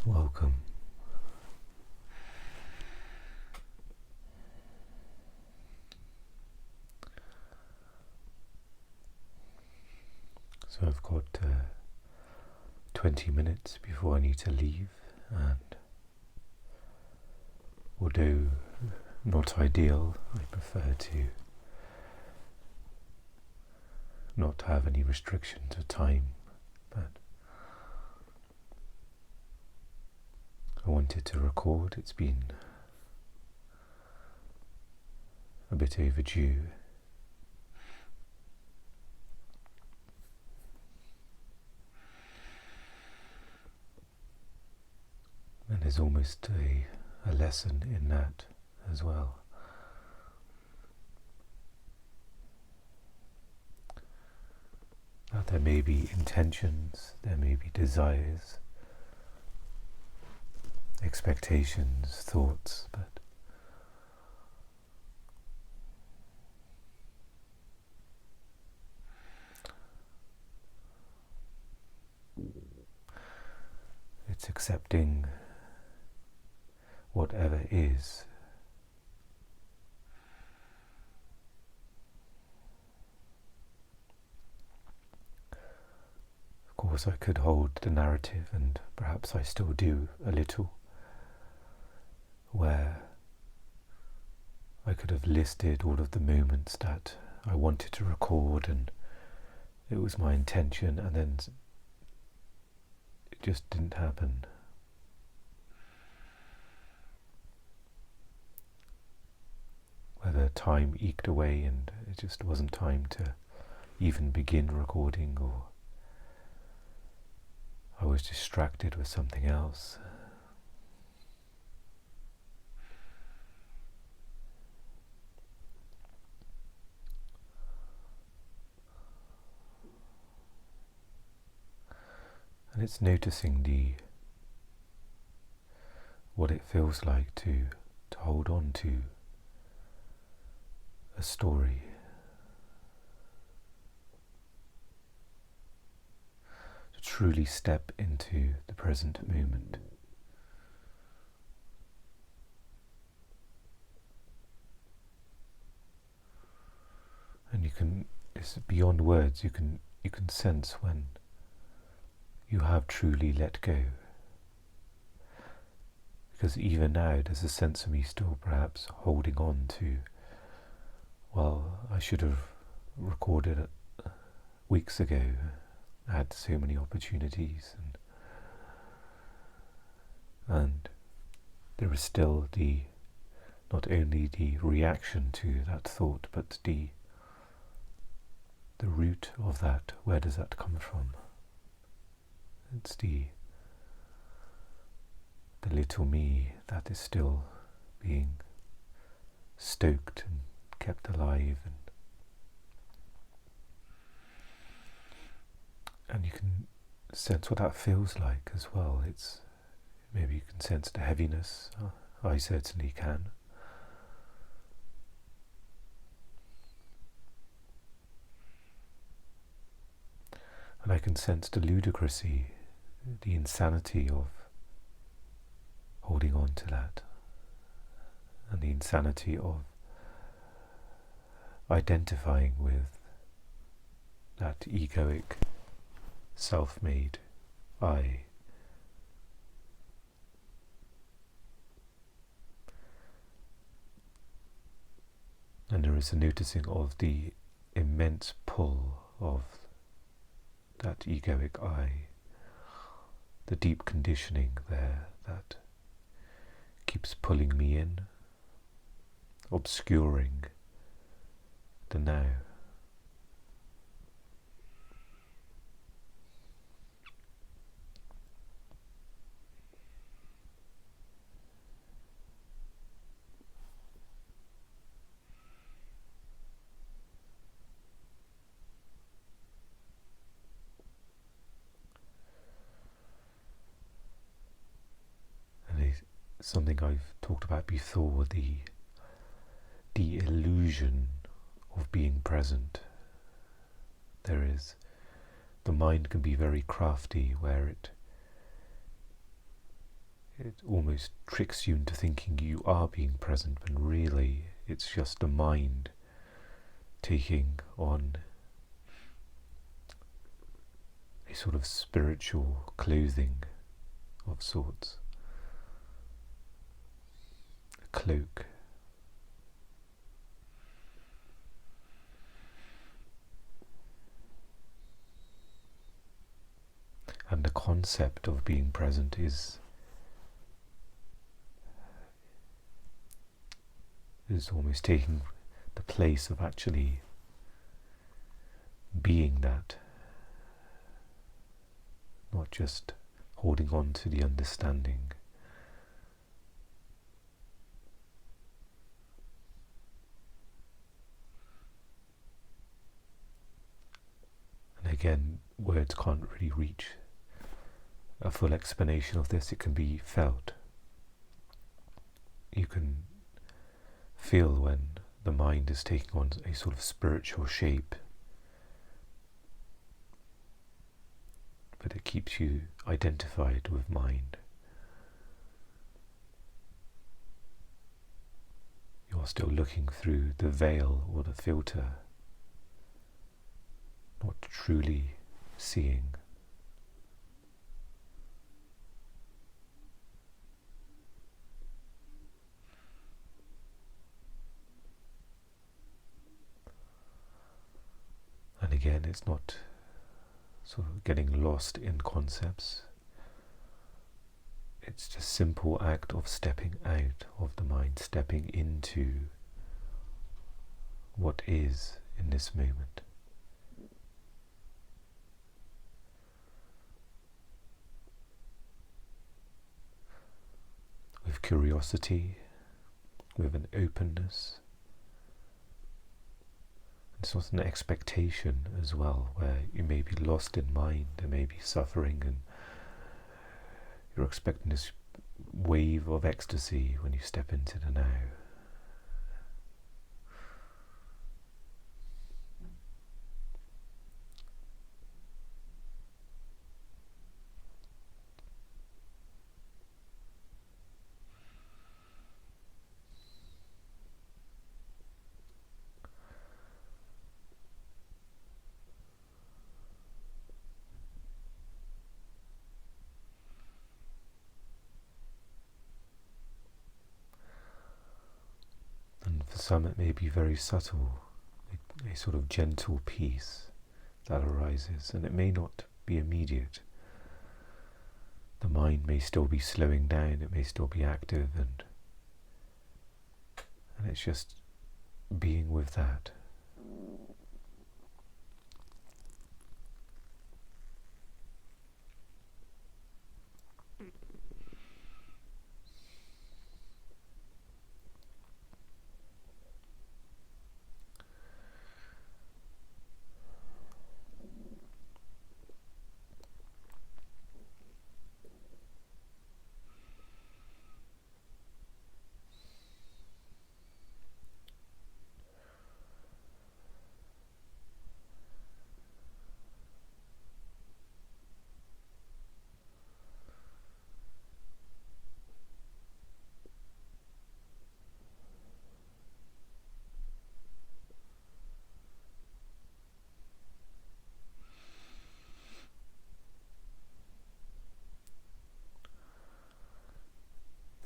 Welcome. So I've got 20 minutes before I need to leave, and although not ideal, I prefer to not have any restrictions of time, but I wanted to record. It's been a bit overdue. And there's almost a lesson in that as well. That there may be intentions, there may be desires, expectations, thoughts, but it's accepting whatever is. Of course, I could hold the narrative, and perhaps I still do a little, where I could have listed all of the moments that I wanted to record and it was my intention, and then it just didn't happen. Whether time eked away and it just wasn't time to even begin recording, or I was distracted with something else. And it's noticing what it feels like to hold on to a story, to truly step into the present moment. And it's beyond words, you can sense when you have truly let go. Because even now there's a sense of me still perhaps holding on to, well, I should have recorded it weeks ago. I had so many opportunities, and there is still not only the reaction to that thought, but the root of that. Where does that come from? It's the little me that is still being stoked and kept alive, and you can sense what that feels like as well. Maybe you can sense the heaviness. I certainly can. And I can sense the ludicrousy, the insanity of holding on to that, and the insanity of identifying with that egoic, self-made I. And there is a noticing of the immense pull of that egoic I, the deep conditioning there that keeps pulling me in, obscuring the now. Something I've talked about before, the illusion of being present. The mind can be very crafty, where it almost tricks you into thinking you are being present, when really it's just the mind taking on a sort of spiritual clothing of sorts, a cloak. And the concept of being present is almost taking the place of actually being that, not just holding on to the understanding. And again, words can't really reach a full explanation of this. It can be felt. You can feel when the mind is taking on a sort of spiritual shape, but it keeps you identified with mind. You're still looking through the veil or the filter, not truly seeing. And again, it's not sort of getting lost in concepts. It's just simple act of stepping out of the mind, stepping into what is in this moment. With curiosity, with an openness. It's not an expectation as well, where you may be lost in mind, there may be suffering, and you're expecting this wave of ecstasy when you step into the now. For some it may be very subtle, a sort of gentle peace that arises, and it may not be immediate. The mind may still be slowing down, it may still be active, and it's just being with that.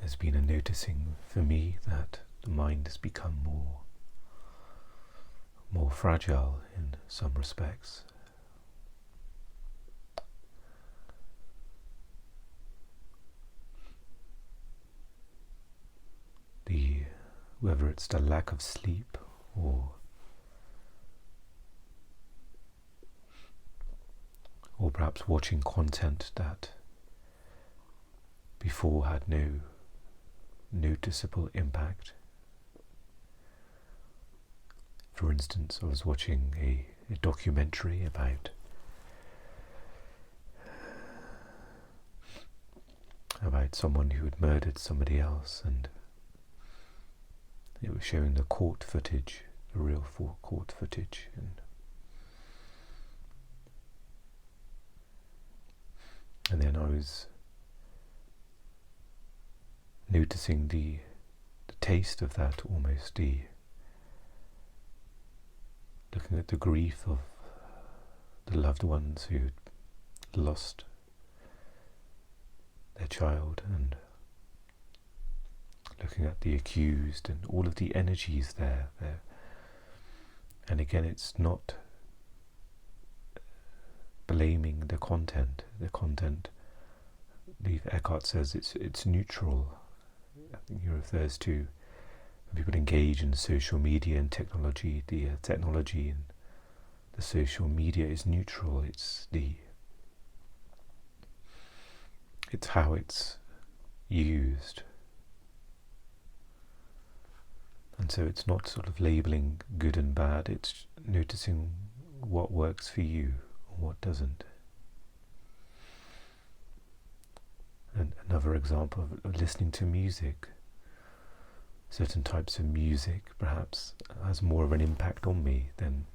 There's been a noticing for me that the mind has become more fragile in some respects. Whether it's the lack of sleep or perhaps watching content that before had no noticeable impact. For instance, I was watching a documentary about someone who had murdered somebody else, and it was showing the court footage, the real court footage, and then I was noticing the taste of that, almost looking at the grief of the loved ones who lost their child, and looking at the accused and all of the energies there. And again, it's not blaming the content. The content, Eckhart says, it's neutral. I think he refers to when people engage in social media and technology. The technology and the social media is neutral. It's how it's used. And so it's not sort of labeling good and bad, it's noticing what works for you and what doesn't. And another example of listening to music. Certain types of music perhaps has more of an impact on me than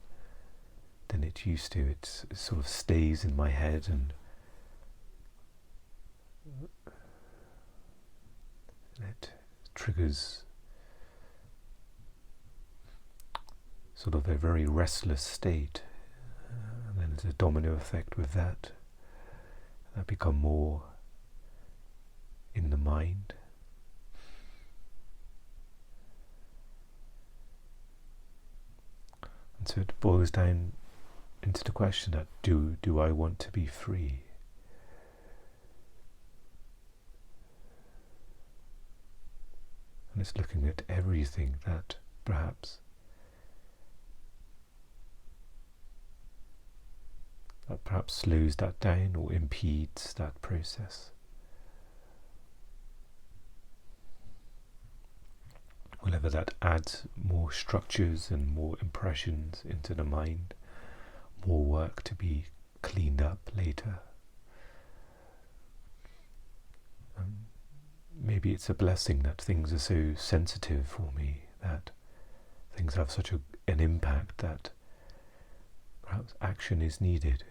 it used to. It sort of stays in my head, and it triggers sort of a very restless state, and then there's a domino effect with that become more in the mind. And so it boils down into the question that do I want to be free? And it's looking at everything that perhaps slows that down or impedes that process. Whenever that adds more structures and more impressions into the mind, more work to be cleaned up later. Maybe it's a blessing that things are so sensitive for me, that things have such an impact that perhaps action is needed.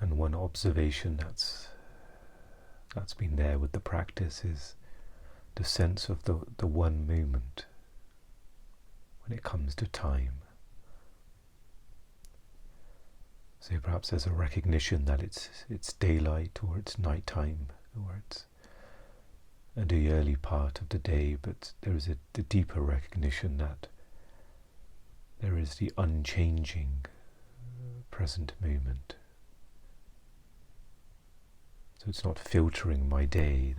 And one observation that's been there with the practice is the sense of the one moment when it comes to time. So perhaps there's a recognition that it's daylight or it's nighttime or it's the early part of the day, but there is the deeper recognition that there is the unchanging present moment. So it's not filtering my day,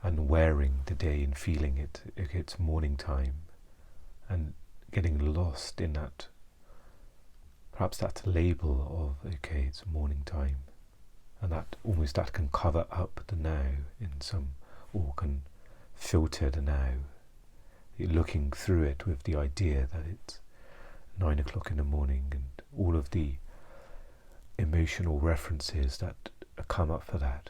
and wearing the day and feeling it's morning time, and getting lost in that, perhaps that label of, okay, it's morning time, and that can cover up the now in some, or can filter the now. You're looking through it with the idea that it's 9 o'clock in the morning, and all of the emotional references that come up for that.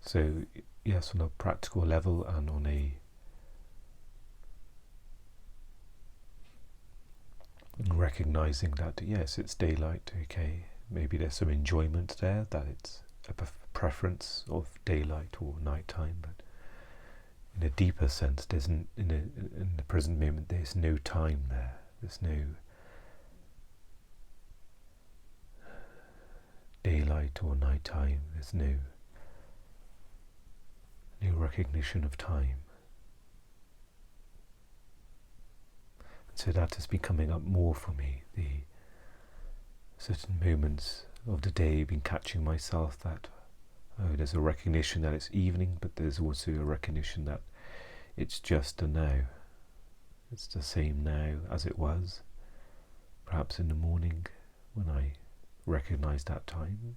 So yes, on a practical level and on a recognizing that yes, it's daylight, okay, maybe there's some enjoyment there, that it's a preference of daylight or nighttime, but in a deeper sense, in the present moment, there's no time there. There's no daylight or nighttime. There's no recognition of time. And so that has been coming up more for me. The certain moments of the day, been catching myself that there's a recognition that it's evening, but there's also a recognition that it's just a now. It's the same now as it was, perhaps in the morning when I recognized that time.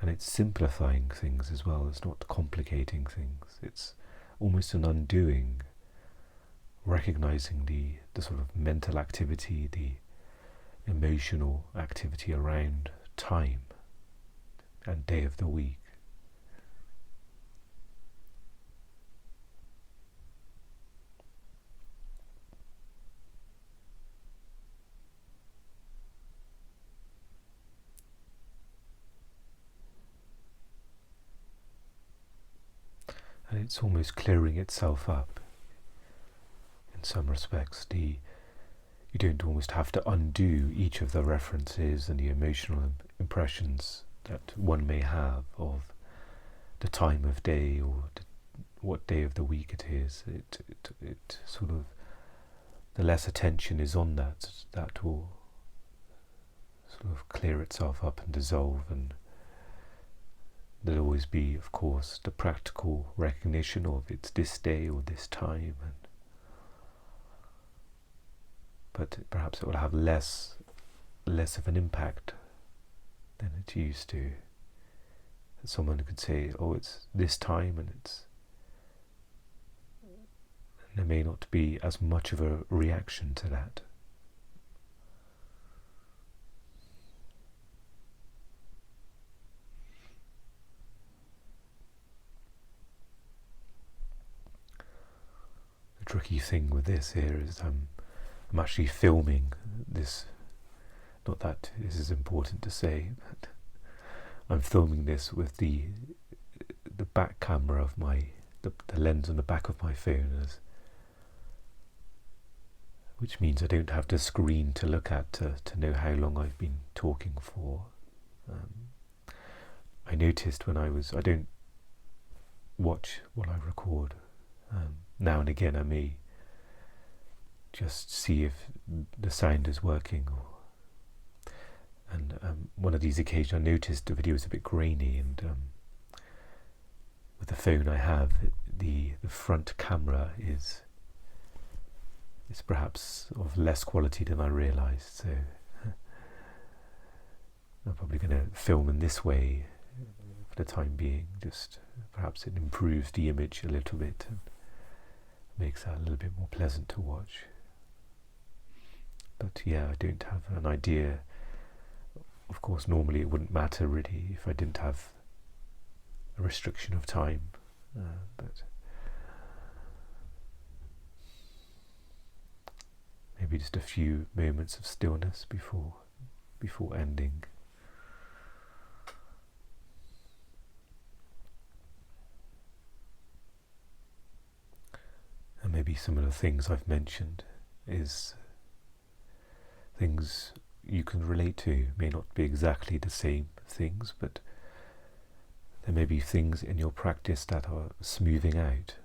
And it's simplifying things as well. It's not complicating things. It's almost an undoing, recognizing the sort of mental activity, the emotional activity around time and day of the week. And it's almost clearing itself up in some respects. You don't almost have to undo each of the references and the emotional impressions that one may have of the time of day or what day of the week it is. It sort of, the less attention is on that will sort of clear itself up and dissolve, and there'll always be, of course, the practical recognition of it's this day or this time, but perhaps it will have less of an impact than it used to. That someone could say, oh, it's this time, and there may not be as much of a reaction to that. The tricky thing with this here is I'm actually filming this. Not that this is important to say, but I'm filming this with the back camera of the lens on the back of my phone, which means I don't have the screen to look at to know how long I've been talking for. I noticed I don't watch what I record. Now and again I may just see if the sound is working, and one of these occasions I noticed the video was a bit grainy, and with the phone I have, the front camera is perhaps of less quality than I realised, so I'm probably going to film in this way for the time being. Just perhaps it improves the image a little bit and makes that a little bit more pleasant to watch. But yeah, I don't have an idea. Of course, normally it wouldn't matter really if I didn't have a restriction of time, but maybe just a few moments of stillness before ending. And maybe some of the things I've mentioned is things you can relate to. May not be exactly the same things, but there may be things in your practice that are smoothing out,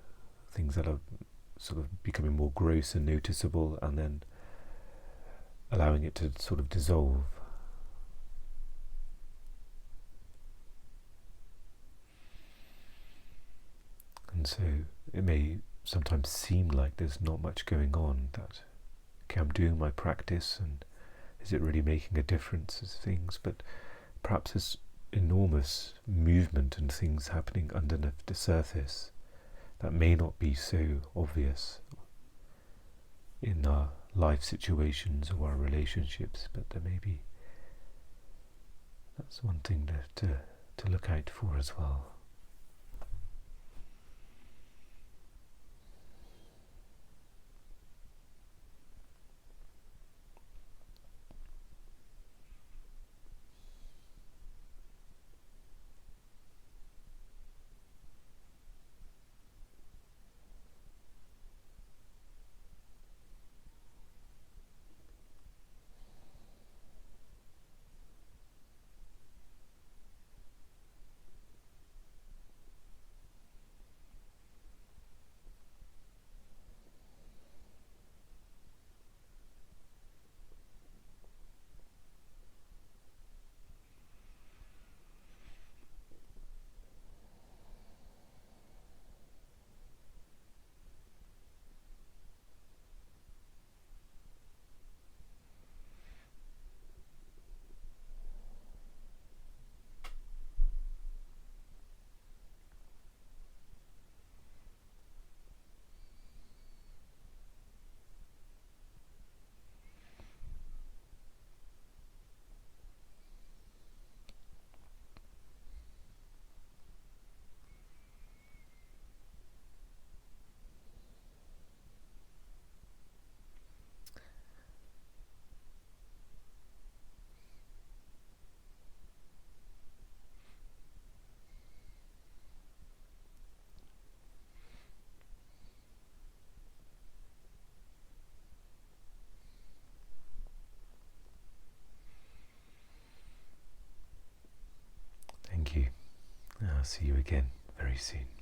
things that are sort of becoming more gross and noticeable, and then allowing it to sort of dissolve. And so it may sometimes seem like there's not much going on, that okay, I'm doing my practice and is it really making a difference as things, but perhaps there's enormous movement and things happening underneath the surface that may not be so obvious in our life situations or our relationships, but there may be. That's one thing to look out for as well. I'll see you again very soon.